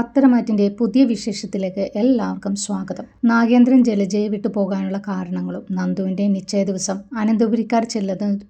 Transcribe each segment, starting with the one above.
പത്തരമാറ്റിൻ്റെ പുതിയ വിശേഷത്തിലേക്ക് എല്ലാവർക്കും സ്വാഗതം. നാഗേന്ദ്രൻ ജലജയെ വിട്ടു പോകാനുള്ള കാരണങ്ങളും നന്ദുവിൻ്റെ നിശ്ചയ ദിവസം അനന്തപുരിക്കാർ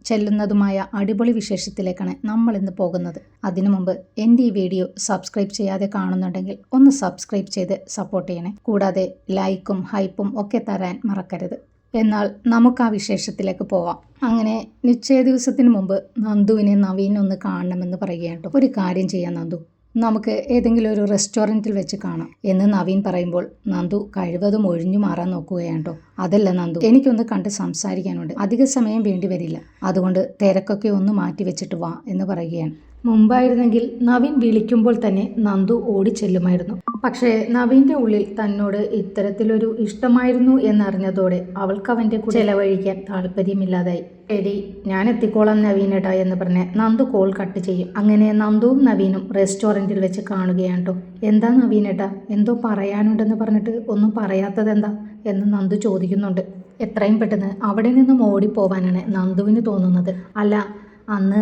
ചെല്ലുന്നതുമായ അടിപൊളി വിശേഷത്തിലേക്കാണ് നമ്മൾ ഇന്ന് പോകുന്നത്. അതിനു മുമ്പ് എൻ്റെ ഈ വീഡിയോ സബ്സ്ക്രൈബ് ചെയ്യാതെ കാണുന്നുണ്ടെങ്കിൽ ഒന്ന് സബ്സ്ക്രൈബ് ചെയ്ത് സപ്പോർട്ട് ചെയ്യണേ. കൂടാതെ ലൈക്കും ഹൈപ്പും ഒക്കെ തരാൻ മറക്കരുത്. എന്നാൽ നമുക്ക് ആ വിശേഷത്തിലേക്ക് പോവാം. അങ്ങനെ നിശ്ചയ ദിവസത്തിന് മുമ്പ് നന്ദുവിനെ നവീൻ ഒന്ന് കാണണമെന്ന് പറയുകയാണ്. ഒരു കാര്യം ചെയ്യാം നന്ദു, നമുക്ക് ഏതെങ്കിലും ഒരു റെസ്റ്റോറൻറ്റിൽ വെച്ച് കാണാം എന്ന് നവീൻ പറയുമ്പോൾ നന്ദു കഴിവതും ഒഴിഞ്ഞു മാറാൻ നോക്കുകയാണ്ടോ. അതല്ല നന്ദു, എനിക്കൊന്ന് കണ്ട് സംസാരിക്കാനുണ്ട്, അധിക സമയം വേണ്ടി വരില്ല, അതുകൊണ്ട് തിരക്കൊക്കെ ഒന്ന് മാറ്റി വെച്ചിട്ട് വാ എന്ന് പറയുകയാണ്. മുമ്പായിരുന്നെങ്കിൽ നവീൻ വിളിക്കുമ്പോൾ തന്നെ നന്ദു ഓടിച്ചെല്ലുമായിരുന്നു. പക്ഷേ നവീൻ്റെ ഉള്ളിൽ തന്നോട് ഇത്തരത്തിലൊരു ഇഷ്ടമായിരുന്നു എന്നറിഞ്ഞതോടെ അവൾക്ക് അവൻ്റെ കൂടെ ചെലവഴിക്കാൻ താല്പര്യമില്ലാതായി. എടി ഞാൻ എത്തിക്കോളാം നവീനേട്ടാ എന്ന് പറഞ്ഞ് നന്ദു കോൾ കട്ട് ചെയ്യും. അങ്ങനെ നന്ദുവും നവീനും റെസ്റ്റോറൻറ്റിൽ വെച്ച് കാണുകയാണ് കേട്ടോ. എന്താ നവീനേട്ടാ, എന്തോ പറയാനുണ്ടെന്ന് പറഞ്ഞിട്ട് ഒന്നും പറയാത്തതെന്താ എന്ന് നന്ദു ചോദിക്കുന്നുണ്ട്. എത്രയും പെട്ടെന്ന് അവിടെ നിന്നും ഓടിപ്പോവാനാണ് നന്ദുവിന് തോന്നുന്നത്. അല്ല, അന്ന്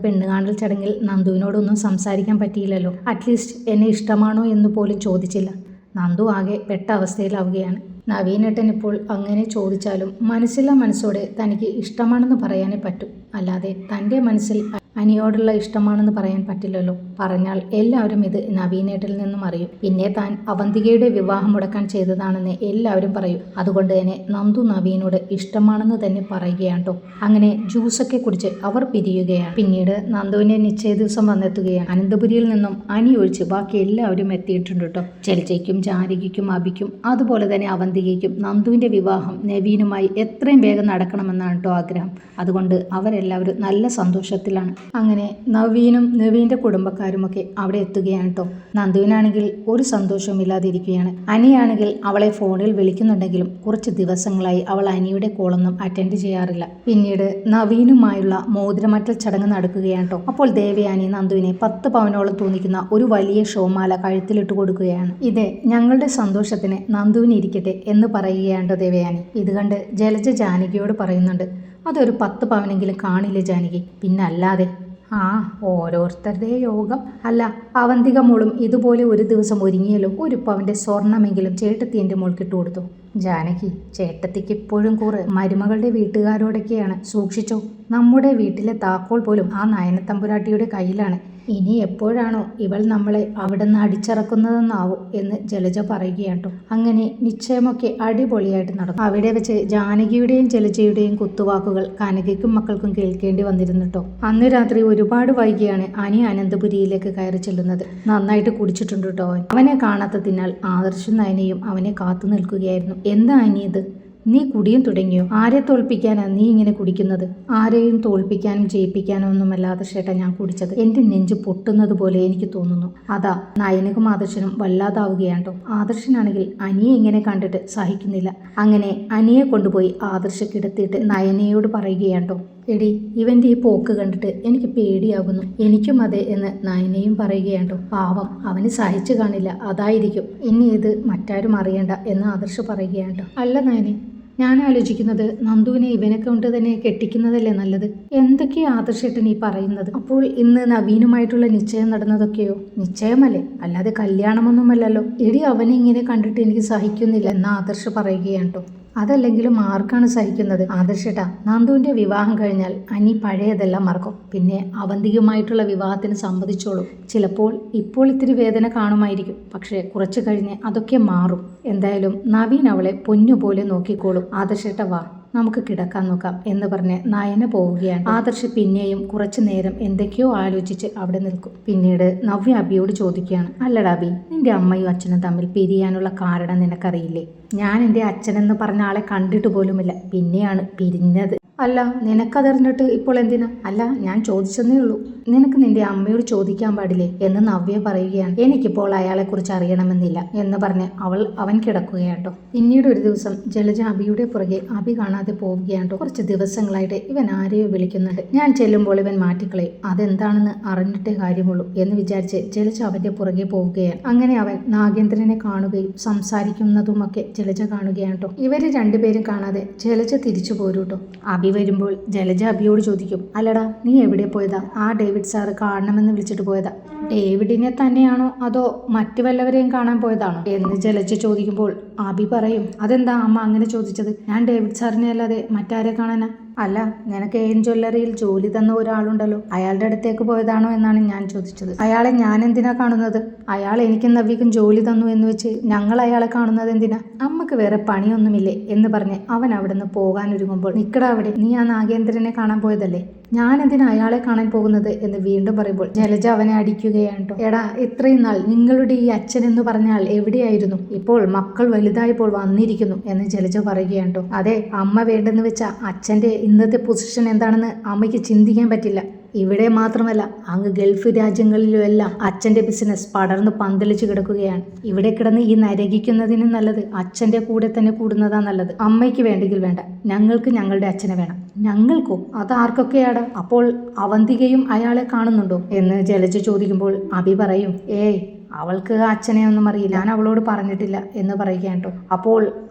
പെണ്ണുകാണൽ ചടങ്ങിൽ നന്ദുവിനോടൊന്നും സംസാരിക്കാൻ പറ്റിയില്ലല്ലോ. അറ്റ്ലീസ്റ്റ് എന്നെ ഇഷ്ടമാണോ എന്ന് പോലും ചോദിച്ചില്ല. നന്ദു ആകെ പെട്ട അവസ്ഥയിലാവുകയാണ്. നവീനേട്ടൻ ഇപ്പോൾ അങ്ങനെ ചോദിച്ചാലും മനസ്സോടെ തനിക്ക് ഇഷ്ടമാണെന്ന് പറയാനേ പറ്റൂ. അല്ലാതെ തൻ്റെ മനസ്സിൽ അനിയോടുള്ള ഇഷ്ടമാണെന്ന് പറയാൻ പറ്റില്ലല്ലോ. പറഞ്ഞാൽ എല്ലാവരും ഇത് നവീനേട്ടനിൽ നിന്നും അറിയും. പിന്നെ താൻ അവന്തികയുടെ വിവാഹം മുടക്കാൻ ചെയ്തതാണെന്ന് എല്ലാവരും പറയും. അതുകൊണ്ട് തന്നെ നന്ദു നവീനോട് ഇഷ്ടമാണെന്ന് തന്നെ പറയുകയാട്ടോ. അങ്ങനെ ജ്യൂസൊക്കെ കുടിച്ച് അവർ പിരിയുകയാണ്. പിന്നീട് നന്ദുവിൻ്റെ നിശ്ചയ ദിവസം വന്നെത്തുകയാണ്. അനന്തപുരിയിൽ നിന്നും അനി ഒഴിച്ച് ബാക്കി എല്ലാവരും എത്തിയിട്ടുണ്ട് കേട്ടോ. ചെൽച്ചയ്ക്കും ജാനകിക്കും അഭിക്കും അതുപോലെ തന്നെ അവന്തികയ്ക്കും നന്ദുവിൻ്റെ വിവാഹം നവീനുമായി എത്രയും വേഗം നടക്കണമെന്നാണ് കേട്ടോ ആഗ്രഹം. അതുകൊണ്ട് അവരെല്ലാവരും നല്ല സന്തോഷത്തിലാണ്. അങ്ങനെ നവീനും നവീൻ്റെ കുടുംബക്കാരുമൊക്കെ അവിടെ എത്തുകയാണ് കേട്ടോ. നന്ദുവിനാണെങ്കിൽ ഒരു സന്തോഷവും ഇല്ലാതിരിക്കുകയാണ്. അനിയാണെങ്കിൽ അവളെ ഫോണിൽ വിളിക്കുന്നുണ്ടെങ്കിലും കുറച്ച് ദിവസങ്ങളായി അവൾ അനിയുടെ കോളൊന്നും അറ്റൻഡ് ചെയ്യാറില്ല. പിന്നീട് നവീനുമായുള്ള മോതിരമാറ്റൽ ചടങ്ങ് നടക്കുകയാണ് കേട്ടോ. അപ്പോൾ ദേവയാനി നന്ദുവിനെ 10 പവനോളം തോന്നിക്കുന്ന ഒരു വലിയ ഷോമാല കഴുത്തിലിട്ട് കൊടുക്കുകയാണ്. ഇത് ഞങ്ങളുടെ സന്തോഷത്തിന് നന്ദുവിന് ഇരിക്കട്ടെ എന്ന് പറയുകയാണ്ടോ ദേവയാനി. ഇത് കണ്ട് ജലജ ജാനകിയോട് പറയുന്നുണ്ട്, അതൊരു 10 പവനെങ്കിലും കാണില്ലേ ജാനകി, പിന്നെ അല്ലാതെ. ഓരോരുത്തരുടെ യോഗം. അല്ല, അവന്തിക മോളും ഇതുപോലെ ഒരു ദിവസം ഒരുങ്ങിയല്ലോ. ഒരു പവൻ്റെ സ്വർണ്ണമെങ്കിലും ചേട്ടത്തി എൻ്റെ മോൾക്കിട്ട് കൊടുത്തു. ജാനകി, ചേട്ടത്തിക്ക് ഇപ്പോഴും കൂറ് മരുമകളുടെ വീട്ടുകാരോടൊക്കെയാണ്. സൂക്ഷിച്ചോ, നമ്മുടെ വീട്ടിലെ താക്കോൽ പോലും ആ നയനത്തമ്പുരാട്ടിയുടെ കയ്യിലാണ്. ഇനി എപ്പോഴാണോ ഇവൾ നമ്മളെ അവിടെ നിന്ന് അടിച്ചിറക്കുന്നതെന്നാവോ എന്ന് ജലജ പറയുകയാട്ടോ. അങ്ങനെ നിശ്ചയമൊക്കെ അടിപൊളിയായിട്ട് നടന്നു. അവിടെ വെച്ച് ജാനകിയുടെയും ജലജയുടെയും കുത്തുവാക്കുകൾ കനകയ്ക്കും മക്കൾക്കും കേൾക്കേണ്ടി വന്നിരുന്നു കേട്ടോ. അന്ന് രാത്രി ഒരുപാട് വൈകിയാണ് അനി അനന്തപുരിയിലേക്ക് കയറി ചെല്ലുന്നത്. നന്നായിട്ട് കുടിച്ചിട്ടുണ്ട് കേട്ടോ. അവനെ കാണാത്തതിനാൽ ആദർശും നയനയും അവനെ കാത്തു നിൽക്കുകയായിരുന്നു. എന്താ അനി ഇത്, നീ കുടിയും തുടങ്ങിയോ? ആരെ തോൽപ്പിക്കാനാ നീ ഇങ്ങനെ കുടിക്കുന്നത്? ആരെയും തോൽപ്പിക്കാനും ജയിപ്പിക്കാനും ഒന്നുമല്ലാതെ ചേട്ടാ ഞാൻ കുടിച്ചത്. എൻ്റെ നെഞ്ച് പൊട്ടുന്നത് പോലെ എനിക്ക് തോന്നുന്നു. അതാ നയനക്കും ആദർശനും വല്ലാതാവുകയാണ്ടോ. ആദർശനാണെങ്കിൽ അനിയെ ഇങ്ങനെ കണ്ടിട്ട് സഹിക്കുന്നില്ല. അങ്ങനെ അനിയെ കൊണ്ടുപോയി ആദർശ കിടത്തിയിട്ട് നയനയോട് പറയുകയാണ്ടോ, എടി ഇവൻ്റെ ഈ പോക്ക് കണ്ടിട്ട് എനിക്ക് പേടിയാകുന്നു. എനിക്കും അതെ എന്ന് നയനയും പറയുകയാണ്ടോ. പാവം, അവന് സഹിച്ചു കാണില്ല, അതായിരിക്കും. ഇനി ഇത് മറ്റാരും അറിയണ്ട എന്ന് ആദർശ് പറയുകയാണ്ടോ. അല്ല നയനെ, ഞാൻ ആലോചിക്കുന്നത് നന്ദുവിനെ ഇവനെ കൊണ്ട് തന്നെ കെട്ടിക്കുന്നതല്ലേ നല്ലത്. എന്തൊക്കെയാ ആദർശേട്ടൻ ഈ പറയുന്നത്? അപ്പോൾ ഇന്ന് നവീനുമായിട്ടുള്ള നിശ്ചയം നടന്നതൊക്കെയോ? നിശ്ചയമല്ലേ, അല്ലാതെ കല്യാണമൊന്നുമല്ലല്ലോ. എടി അവനെ ഇങ്ങനെ കണ്ടിട്ട് എനിക്ക് സഹിക്കുന്നില്ല എന്ന് ആദർശ് പറയുകയാണ്ടോ. അതല്ലെങ്കിലും ആർക്കാണ് സഹിക്കുന്നത്? ആദർശേട്ടാ, നന്ദുവിൻ്റെ വിവാഹം കഴിഞ്ഞാൽ അനി പഴയതെല്ലാം മറക്കും. പിന്നെ അവന്തികയുമായിട്ടുള്ള വിവാഹത്തിന് സമ്മതിച്ചോളൂ. ചിലപ്പോൾ ഇപ്പോൾ ഇത്തിരി വേദന കാണുമായിരിക്കും, പക്ഷേ കുറച്ച് കഴിഞ്ഞ് അതൊക്കെ മാറും. എന്തായാലും നവീൻ അവളെ പൊന്നുപോലെ നോക്കിക്കോളും. ആദർശേട്ടാ വാ, നമുക്ക് കിടക്കാൻ നോക്കാം എന്ന് പറഞ്ഞ് നയന പോവുകയാണ്. ആദർശ് പിന്നെയും കുറച്ചു നേരം എന്തൊക്കെയോ ആലോചിച്ച് അവിടെ നിൽക്കും. പിന്നീട് നവ്യ അബിയോട് ചോദിക്കുകയാണ്, അല്ലടാ അബി, നിന്റെ അമ്മയും അച്ഛനും തമ്മിൽ പിരിയാനുള്ള കാരണം നിനക്കറിയില്ലേ? ഞാൻ എൻ്റെ അച്ഛനെന്ന് പറഞ്ഞ ആളെ കണ്ടിട്ട് പോലുമില്ല, പിന്നെയാണ് പിരിഞ്ഞത്. അല്ല, നിനക്കതറിഞ്ഞിട്ട് ഇപ്പോൾ എന്തിനാ? അല്ല, ഞാൻ ചോദിച്ചെന്നേ ഉള്ളൂ. നിനക്ക് നിന്റെ അമ്മയോട് ചോദിക്കാൻ പാടില്ലേ എന്ന് നവ്യ പറയുകയാണ്. എനിക്കിപ്പോൾ അയാളെക്കുറിച്ച് അറിയണമെന്നില്ല എന്ന് പറഞ്ഞ് അവൻ കിടക്കുകയാട്ടോ. പിന്നീട് ഒരു ദിവസം ജലജ അബിയുടെ പുറകെ അബി കാണാതെ പോവുകയാട്ടോ. കുറച്ച് ദിവസങ്ങളായിട്ട് ഇവൻ ആരെയോ വിളിക്കുന്നുണ്ട്. ഞാൻ ചെല്ലുമ്പോൾ ഇവൻ മാറ്റിക്കളയും, അതെന്താണെന്ന് അറിഞ്ഞിട്ടേ കാര്യമുള്ളൂ എന്ന് വിചാരിച്ച് ജലജ അവന്റെ പുറകെ പോവുകയാണ്. അങ്ങനെ അവൻ നാഗേന്ദ്രനെ കാണുകയും സംസാരിക്കുന്നതുമൊക്കെ ജലജ കാണുകയാട്ടോ. ഇവര് രണ്ടുപേരും കാണാതെ ജലജ തിരിച്ചു പോരൂട്ടോ. അബി വരുമ്പോൾ ജലജ അബിയോട് ചോദിക്കും, അല്ലടാ നീ എവിടെ പോയതാ? ആ ഡേവിഡ് സാറ് കാണണമെന്ന് വിളിച്ചിട്ട് പോയതാ. ഡേവിഡിനെ തന്നെയാണോ അതോ മറ്റു വല്ലവരെയും കാണാൻ പോയതാണോ എന്ന് ജലജ ചോദിക്കുമ്പോൾ അബി പറയും, അതെന്താ അമ്മ അങ്ങനെ ചോദിച്ചത്? ഞാൻ ഡേവിഡ് സാറിനെ അല്ലാതെ മറ്റാരെ കാണാനാ? അല്ല, നിനക്ക് എയിൻ ജ്വല്ലറിയിൽ ജോലി തന്ന ഒരാളുണ്ടല്ലോ, അയാളുടെ അടുത്തേക്ക് പോയതാണോ എന്നാണ് ഞാൻ ചോദിച്ചത്. അയാളെ ഞാൻ എന്തിനാ കാണുന്നത്? അയാൾ എനിക്കും നവ്യക്കും ജോലി തന്നു എന്ന് വെച്ച് ഞങ്ങൾ അയാളെ കാണുന്നത് എന്തിനാ? അമ്മക്ക് വേറെ പണിയൊന്നുമില്ലേ എന്ന് പറഞ്ഞ് അവൻ അവിടെ നിന്ന് പോകാനൊരുങ്ങുമ്പോൾ, നിക്കടാ അവിടെ, നീ ആ നാഗേന്ദ്രനെ കാണാൻ പോയതല്ലേ, ഞാൻ എന്തിനാ അയാളെ കാണാൻ പോകുന്നത് എന്ന് വീണ്ടും പറയുമ്പോൾ ജലജ അവനെ അടിക്കുകയാണ് കേട്ടോ. എടാ, ഇത്രയും നാൾ നിങ്ങളുടെ ഈ അച്ഛൻ എന്ന് പറഞ്ഞാൽ എവിടെയായിരുന്നു? ഇപ്പോൾ മക്കൾ വലുതായപ്പോൾ വന്നിരിക്കുന്നു എന്ന് ജലജ പറയുകയാണ് കേട്ടോ. അതെ, അമ്മ വേണ്ടെന്ന് വെച്ച അച്ഛൻ്റെ ഇന്നത്തെ പൊസിഷൻ എന്താണെന്ന് അമ്മയ്ക്ക് ചിന്തിക്കാൻ പറ്റില്ല. ഇവിടെ മാത്രമല്ല, അങ്ങ് ഗൾഫ് രാജ്യങ്ങളിലും എല്ലാം അച്ഛൻ്റെ ബിസിനസ് പടർന്ന് പന്തലിച്ച് കിടക്കുകയാണ്. ഇവിടെ കിടന്ന് ഈ നരകിക്കുന്നതിന് നല്ലത് അച്ഛൻ്റെ കൂടെ തന്നെ കൂടുന്നതാ നല്ലത്. അമ്മയ്ക്ക് വേണ്ടെങ്കിൽ വേണ്ട, ഞങ്ങൾക്ക് ഞങ്ങളുടെ അച്ഛനെ വേണം. ഞങ്ങൾക്കോ? അത് ആർക്കൊക്കെയാണ്? അപ്പോൾ അവന്തികയും അയാളെ കാണുന്നുണ്ടോ എന്ന് ജലജ ചോദിക്കുമ്പോൾ അബി പറയും, ഏയ്, അവൾക്ക് അച്ഛനെ ഒന്നും അറിയില്ല, ഞാൻ അവളോട് പറഞ്ഞിട്ടില്ല എന്ന് പറയുകയാണ് കേട്ടോ. അപ്പോൾ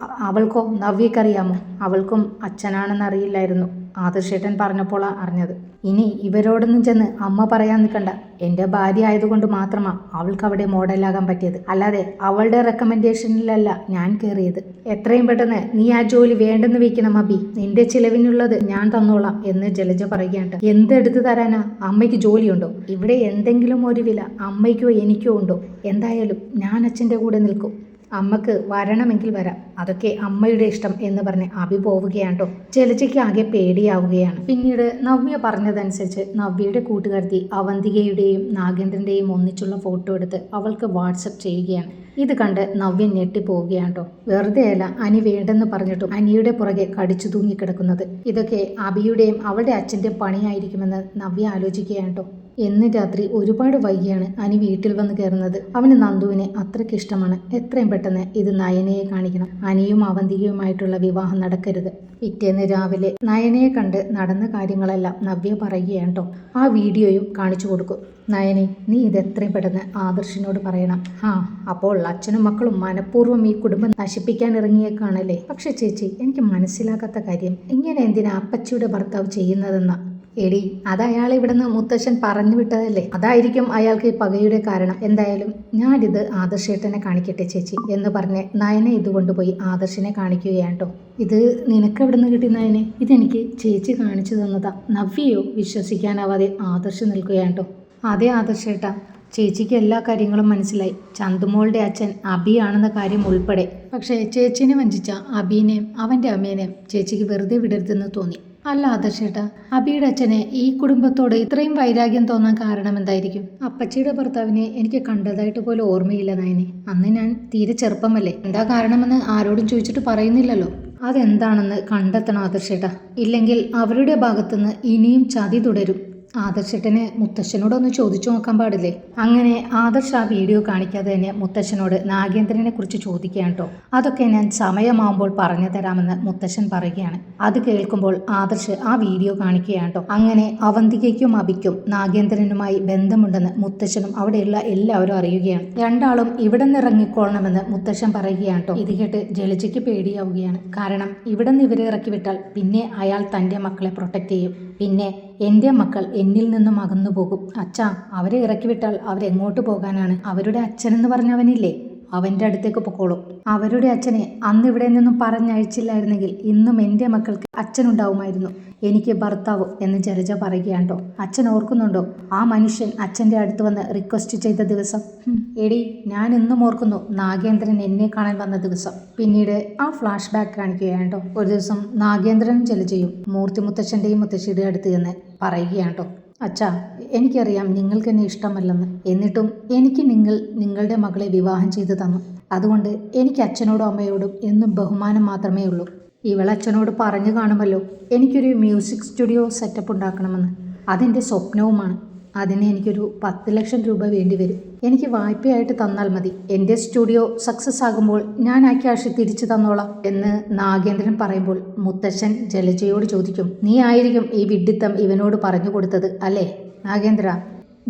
അവൾക്കോ? നവ്യക്കറിയാമോ? അവൾക്കും അച്ഛനാണെന്ന് അറിയില്ലായിരുന്നു. ആദർശേട്ടൻ പറഞ്ഞപ്പോൾ അറിഞ്ഞത്. ഇനി ഇവരോടൊന്നും ചെന്ന് അമ്മ പറയാൻ നിൽക്കണ്ട. എൻ്റെ ഭാര്യ ആയതുകൊണ്ട് മാത്രമാണ് അവൾക്ക് അവിടെ മോഡലാകാൻ പറ്റിയത്, അല്ലാതെ അവളുടെ റെക്കമെൻഡേഷനിലല്ല ഞാൻ കയറിയത്. എത്രയും പെട്ടെന്ന് നീ ആ ജോലി വേണ്ടെന്ന് വെക്കണം അബി, നിന്റെ ചിലവിനുള്ളത് ഞാൻ തന്നോളാം എന്ന് ജലജ പറയുകയാണ്. എന്തെടുത്ത് തരാനാ? അമ്മയ്ക്ക് ജോലിയുണ്ടോ? ഇവിടെ എന്തെങ്കിലും ഒരു വില അമ്മയ്ക്കോ എനിക്കോ ഉണ്ടോ? എന്തായാലും ഞാൻ അച്ഛൻ്റെ കൂടെ നിൽക്കും. അമ്മക്ക് വരണമെങ്കിൽ വരാം, അതൊക്കെ അമ്മയുടെ ഇഷ്ടം എന്ന് പറഞ്ഞ് അബി പോവുകയാണ്ടോ. ജലജയ്ക്ക് ആകെ പേടിയാവുകയാണ്. പിന്നീട് നവ്യ പറഞ്ഞതനുസരിച്ച് നവ്യയുടെ കൂട്ടുകാരത്തി അവന്തികയുടെയും നാഗേന്ദ്രൻ്റെയും ഒന്നിച്ചുള്ള ഫോട്ടോ എടുത്ത് അവൾക്ക് വാട്സപ്പ് ചെയ്യുകയാണ്. ഇത് കണ്ട് നവ്യ ഞെട്ടിപ്പോവുകയാണ്ടോ. വെറുതെയല്ല അനി വേണ്ടെന്ന് പറഞ്ഞിട്ടും അനിയുടെ പുറകെ കടിച്ചു തൂങ്ങിക്കിടക്കുന്നത്. ഇതൊക്കെ അബിയുടെയും അവളുടെ അച്ഛൻ്റെയും പണിയായിരിക്കുമെന്ന് നവ്യ ആലോചിക്കുകയാണ്ടോ. എന്ന് രാത്രി ഒരുപാട് വൈകിയാണ് അനി വീട്ടിൽ വന്ന് കയറുന്നത്. അവന് നന്ദുവിനെ അത്രയ്ക്ക് ഇഷ്ടമാണ്. എത്രയും പെട്ടെന്ന് ഇത് നയനയെ കാണിക്കണം. അനിയും അവന്തികയുമായിട്ടുള്ള വിവാഹം നടക്കരുത്. പിറ്റേന്ന് രാവിലെ നയനയെ കണ്ട് നടന്ന കാര്യങ്ങളെല്ലാം നവ്യ പറയുകയാണ് കേട്ടോ. ആ വീഡിയോയും കാണിച്ചു കൊടുക്കും. നയനെ, നീ ഇത് എത്രയും പെട്ടെന്ന് ആദർശിനോട് പറയണം. അപ്പോൾ അച്ഛനും മക്കളും മനഃപൂർവ്വം ഈ കുടുംബം നശിപ്പിക്കാൻ ഇറങ്ങിയേക്കാണല്ലേ. പക്ഷെ ചേച്ചി, എനിക്ക് മനസ്സിലാക്കാത്ത കാര്യം, ഇങ്ങനെ എന്തിനാ അപ്പച്ചിയുടെ ഭർത്താവ് ചെയ്യുന്നതെന്നാ. എടി, അത് അയാൾ ഇവിടുന്ന് മുത്തശ്ശൻ പറഞ്ഞു വിട്ടതല്ലേ, അതായിരിക്കും അയാൾക്ക് ഈ പകയുടെ കാരണം. എന്തായാലും ഞാനിത് ആദർശേട്ടനെ കാണിക്കട്ടെ ചേച്ചി എന്ന് പറഞ്ഞ് നയനെ ഇത് കൊണ്ടുപോയി ആദർശിനെ കാണിക്കുകയാണ് കേട്ടോ. ഇത് നിനക്ക് എവിടെ നിന്ന് കിട്ടി നയനെ? ഇതെനിക്ക് ചേച്ചി കാണിച്ചു തന്നതാ. നവ്യയോ? വിശ്വസിക്കാനാവാതെ ആദർശ് നിൽക്കുകയാണ് കേട്ടോ. അതേ ആദർശേട്ടാ, ചേച്ചിക്ക് എല്ലാ കാര്യങ്ങളും മനസ്സിലായി. ചന്തുമോളുടെ അച്ഛൻ അബിയാണെന്ന കാര്യം ഉൾപ്പെടെ. പക്ഷേ ചേച്ചിനെ വഞ്ചിച്ച അബീനെയും അവൻ്റെ അമ്മേനെയും ചേച്ചിക്ക് വെറുതെ വിടരുതെന്ന് തോന്നി. അല്ല ആദർശേട്ടാ, അബിയുടെ അച്ഛനെ ഈ കുടുംബത്തോട് ഇത്രയും വൈരാഗ്യം തോന്നാൻ കാരണം എന്തായിരിക്കും? അപ്പച്ചിയുടെ ഭർത്താവിനെ എനിക്ക് കണ്ടതായിട്ട് പോലും ഓർമ്മയില്ല നയനെ. അന്ന് ഞാൻ തീരെ ചെറുപ്പമല്ലേ. എന്താ കാരണമെന്ന് ആരോടും ചോദിച്ചിട്ട് പറയുന്നില്ലല്ലോ. അതെന്താണെന്ന് കണ്ടെത്തണം ആദർശേട്ടാ, ഇല്ലെങ്കിൽ അവരുടെ ഭാഗത്തുനിന്ന് ഇനിയും ചതി തുടരും. ആദർശേട്ടന് മുത്തശ്ശനോടൊന്ന് ചോദിച്ചു നോക്കാൻ പാടില്ലേ? അങ്ങനെ ആദർശ് ആ വീഡിയോ കാണിക്കാതെ തന്നെ മുത്തശ്ശനോട് നാഗേന്ദ്രനെ കുറിച്ച് ചോദിക്കുകയാണ് കേട്ടോ. അതൊക്കെ ഞാൻ സമയമാകുമ്പോൾ പറഞ്ഞു തരാമെന്ന് മുത്തശ്ശൻ പറയുകയാണ്. അത് കേൾക്കുമ്പോൾ ആദർശ് ആ വീഡിയോ കാണിക്കുകയാണ് കേട്ടോ. അങ്ങനെ അവന്തികയ്ക്കും അബിക്കും നാഗേന്ദ്രനുമായി ബന്ധമുണ്ടെന്ന് മുത്തശ്ശനും അവിടെയുള്ള എല്ലാവരും അറിയുകയാണ്. രണ്ടാളും ഇവിടെ നിന്ന് ഇറങ്ങിക്കൊള്ളണമെന്ന് മുത്തശ്ശൻ പറയുകയാണ് കേട്ടോ. ഇത് കേട്ട് ജലജയ്ക്ക് പേടിയാവുകയാണ്. കാരണം ഇവിടെ നിന്ന് ഇവരെ ഇറക്കി വിട്ടാൽ പിന്നെ അയാൾ തൻ്റെ മക്കളെ പ്രൊട്ടക്റ്റ് ചെയ്യും. പിന്നെ എൻ്റെ മക്കൾ എന്നിൽ നിന്നും അകന്നു പോകും. അച്ഛാ, അവരെ ഇറക്കി വിട്ടാൽ അവരെങ്ങോട്ട് പോകാനാണ്? അവരുടെ അച്ഛനെന്ന് പറഞ്ഞവനില്ലേ, അവൻ്റെ അടുത്തേക്ക് പൊക്കോളും. അവരുടെ അച്ഛനെ അന്ന് ഇവിടെ നിന്നും പറഞ്ഞയച്ചില്ലായിരുന്നെങ്കിൽ ഇന്നും എൻ്റെ മക്കൾക്ക് അച്ഛനുണ്ടാവുമായിരുന്നു, എനിക്ക് ഭർത്താവ് എന്ന് ജലജ പറയുകയാണ്ടോ. അച്ഛൻ ഓർക്കുന്നുണ്ടോ ആ മനുഷ്യൻ അച്ഛൻ്റെ അടുത്ത് വന്ന് റിക്വസ്റ്റ് ചെയ്ത ദിവസം? എടി, ഞാൻ ഇന്നും ഓർക്കുന്നു നാഗേന്ദ്രൻ എന്നെ കാണാൻ വന്ന ദിവസം. പിന്നീട് ആ ഫ്ലാഷ് ബാക്ക് കാണിക്കുകയാണ്ടോ. ഒരു ദിവസം നാഗേന്ദ്രനും ജലജയും മൂർത്തി മുത്തശ്ശൻ്റെയും മുത്തശ്ശിയുടെ അടുത്ത് ചെന്ന് പറയുകയാണ്ടോ, അച്ഛാ, എനിക്കറിയാം നിങ്ങൾക്ക് എന്നെ ഇഷ്ടമല്ലെന്ന്, എന്നിട്ടും എനിക്ക് നിങ്ങളുടെ മകളെ വിവാഹം ചെയ്തു തന്നു. അതുകൊണ്ട് എനിക്ക് അച്ഛനോടും അമ്മയോടും എന്നും ബഹുമാനം മാത്രമേ ഉള്ളൂ. ഇവളച്ഛനോട് പറഞ്ഞു കാണുമല്ലോ എനിക്കൊരു മ്യൂസിക് സ്റ്റുഡിയോ സെറ്റപ്പ് ഉണ്ടാക്കണമെന്ന്. അതെൻ്റെ സ്വപ്നവുമാണ്. അതിന് എനിക്കൊരു 10 ലക്ഷം രൂപ വേണ്ടി വരും. എനിക്ക് വായ്പയായിട്ട് തന്നാൽ മതി. എൻ്റെ സ്റ്റുഡിയോ സക്സസ് ആകുമ്പോൾ ഞാൻ ആ ക്യാഷ് തിരിച്ചു തന്നോളാം എന്ന് നാഗേന്ദ്രൻ പറയുമ്പോൾ മുത്തശ്ശൻ ജലജയോട് ചോദിക്കും, നീ ആയിരിക്കും ഈ വിഡ്ഢിത്തം ഇവനോട് പറഞ്ഞു കൊടുത്തത് അല്ലേ? നാഗേന്ദ്ര,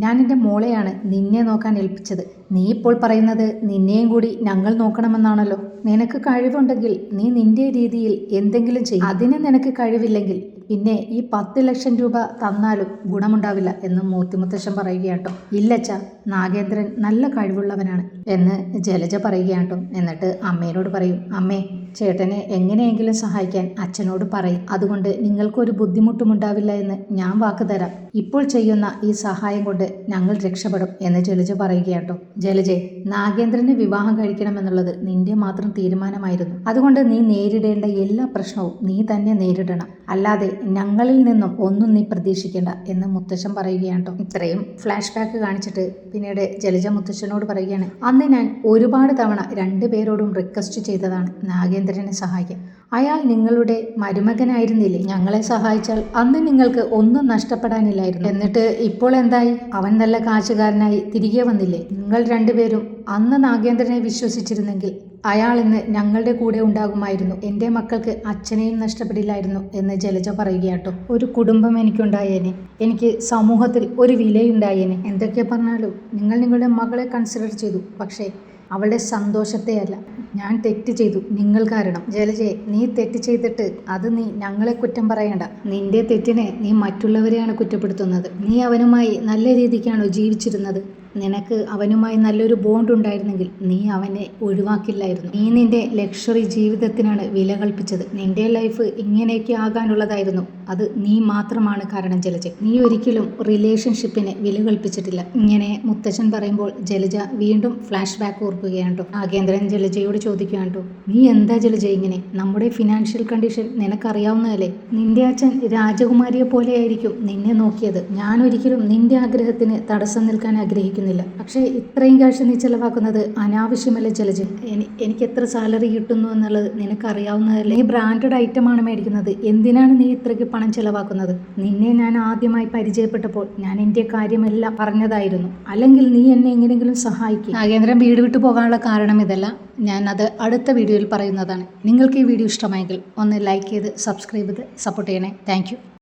ഞാൻ എൻ്റെ മോളെയാണ് നിന്നെ നോക്കാൻ ഏൽപ്പിച്ചത്. നീ ഇപ്പോൾ പറയുന്നത് നിന്നെയും കൂടി ഞങ്ങൾ നോക്കണമെന്നാണല്ലോ. നിനക്ക് കഴിവുണ്ടെങ്കിൽ നീ നിന്റെ രീതിയിൽ എന്തെങ്കിലും ചെയ്യും. അതിന് നിനക്ക് കഴിവില്ലെങ്കിൽ പിന്നെ ഈ 10 ലക്ഷം രൂപ തന്നാലും ഗുണമുണ്ടാവില്ല എന്ന് മൂർത്തിമുത്തശ്ശൻ പറയുകയാട്ടോ. ഇല്ലച്ചാ, നാഗേന്ദ്രൻ നല്ല കഴിവുള്ളവനാണ് എന്ന് ജലജ പറയുകയാട്ടോ. എന്നിട്ട് അമ്മേനോട് പറയും, അമ്മേ, ചേട്ടനെ എങ്ങനെയെങ്കിലും സഹായിക്കാൻ അച്ഛനോട് പറയും. അതുകൊണ്ട് നിങ്ങൾക്കൊരു ബുദ്ധിമുട്ടുമുണ്ടാവില്ല എന്ന് ഞാൻ വാക്ക് തരാം. ഇപ്പോൾ ചെയ്യുന്ന ഈ സഹായം കൊണ്ട് ഞങ്ങൾ രക്ഷപ്പെടും എന്ന് ജലജ പറയുകയാട്ടോ. ജലജെ, നാഗേന്ദ്രനെ വിവാഹം കഴിക്കണമെന്നുള്ളത് നിന്റെ മാത്രം തീരുമാനമായിരുന്നു. അതുകൊണ്ട് നീ നേരിടേണ്ട എല്ലാ പ്രശ്നവും നീ തന്നെ നേരിടണം. അല്ലാതെ ഞങ്ങളിൽ നിന്നും ഒന്നും നീ പ്രതീക്ഷിക്കേണ്ട എന്ന് മുത്തശ്ശൻ പറയുകയാട്ടോ. ഇത്രയും ഫ്ലാഷ് ബാക്ക് കാണിച്ചിട്ട് പിന്നീട് ജലജ മുത്തശ്ശനോട് പറയുകയാണ്, അന്ന് ഞാൻ ഒരുപാട് തവണ 2 പേരോടും റിക്വസ്റ്റ് ചെയ്തതാണ് നാഗേന്ദ്രനെ സഹായിക്കാൻ. അയാൾ നിങ്ങളുടെ മരുമകനായിരുന്നില്ലേ? ഞങ്ങളെ സഹായിച്ചാൽ അന്ന് നിങ്ങൾക്ക് ഒന്നും നഷ്ടപ്പെടാനില്ലായിരുന്നു. എന്നിട്ട് ഇപ്പോൾ എന്തായി? അവൻ നല്ല കാശുകാരനായി തിരികെ വന്നില്ലേ? നിങ്ങൾ 2 പേരും അന്ന് നാഗേന്ദ്രനെ വിശ്വസിച്ചിരുന്നെങ്കിൽ അയാൾ ഇന്ന് ഞങ്ങളുടെ കൂടെ ഉണ്ടാകുമായിരുന്നു. എൻ്റെ മക്കൾക്ക് അച്ഛനെയും നഷ്ടപ്പെടില്ലായിരുന്നു എന്ന് ജലജ പറയുകയാട്ടോ. ഒരു കുടുംബം എനിക്കുണ്ടായേനെ, എനിക്ക് സമൂഹത്തിൽ ഒരു വിലയുണ്ടായേനെ. എന്തൊക്കെ പറഞ്ഞാലും നിങ്ങൾ നിങ്ങളുടെ മകളെ കൺസിഡർ ചെയ്തു, പക്ഷേ അവളുടെ സന്തോഷത്തെയല്ല. ഞാൻ തെറ്റ് ചെയ്തു നിങ്ങൾ കാരണം. ജലജയെ, നീ തെറ്റ് ചെയ്തിട്ട് അത് നീ ഞങ്ങളെ കുറ്റം പറയണ്ട. നിന്റെ തെറ്റിനെ നീ മറ്റുള്ളവരെയാണ് കുറ്റപ്പെടുത്തുന്നത്. നീ അവനുമായി നല്ല രീതിക്കാണോ ജീവിച്ചിരുന്നത്? നിനക്ക് അവനുമായി നല്ലൊരു ബോണ്ട് ഉണ്ടായിരുന്നെങ്കിൽ നീ അവനെ ഒഴിവാക്കില്ലായിരുന്നു. നീ നിന്റെ ലക്ഷറി ജീവിതത്തിനാണ് വില കൽപ്പിച്ചത്. നിന്റെ ലൈഫ് ഇങ്ങനെയൊക്കെ ആകാനുള്ളതായിരുന്നു. അത് നീ മാത്രമാണ് കാരണം ജലജ. നീ ഒരിക്കലും റിലേഷൻഷിപ്പിനെ വില കൽപ്പിച്ചിട്ടില്ല. ഇങ്ങനെ മുത്തശ്ശൻ പറയുമ്പോൾ ജലജ വീണ്ടും ഫ്ലാഷ് ബാക്ക് ഓർക്കുകയാണ്ടോ. നാഗേന്ദ്രൻ ജലജയോട് ചോദിക്കുകയാണ്ടോ, നീ എന്താ ജലജ ഇങ്ങനെ? നമ്മുടെ ഫിനാൻഷ്യൽ കണ്ടീഷൻ നിനക്കറിയാവുന്നതല്ലേ? നിന്റെ അച്ഛൻ രാജകുമാരിയെ പോലെയായിരിക്കും നിന്നെ നോക്കിയത്. ഞാൻ ഒരിക്കലും നിന്റെ ആഗ്രഹത്തിന് തടസ്സം നിൽക്കാൻ ആഗ്രഹിക്കുന്നു. പക്ഷേ ഇത്രയും കാശ് നീ ചെലവാക്കുന്നത് അനാവശ്യമല്ല ജലജ. എനിക്ക് എത്ര സാലറി കിട്ടുന്നു എന്നുള്ളത് നിനക്കറിയാവുന്നതല്ലേ? നീ ബ്രാൻഡഡ് ഐറ്റമാണ് മേടിക്കുന്നത്. എന്തിനാണ് നീ ഇത്രയ്ക്ക് പണം ചെലവാക്കുന്നത്? നിന്നെ ഞാൻ ആദ്യമായി പരിചയപ്പെട്ടപ്പോൾ ഞാൻ എൻ്റെ കാര്യമെല്ലാം പറഞ്ഞതായിരുന്നു. അല്ലെങ്കിൽ നീ എന്നെ എങ്ങനെയെങ്കിലും സഹായിക്കും. നാഗേന്ദ്രൻ വീട് വിട്ടു പോകാനുള്ള കാരണം ഇതല്ല. ഞാൻ അത് അടുത്ത വീഡിയോയിൽ പറയുന്നതാണ്. നിങ്ങൾക്ക് ഈ വീഡിയോ ഇഷ്ടമായെങ്കിൽ ഒന്ന് ലൈക്ക് ചെയ്ത് സബ്സ്ക്രൈബ് ചെയ്ത് സപ്പോർട്ട് ചെയ്യണേ. Thank you.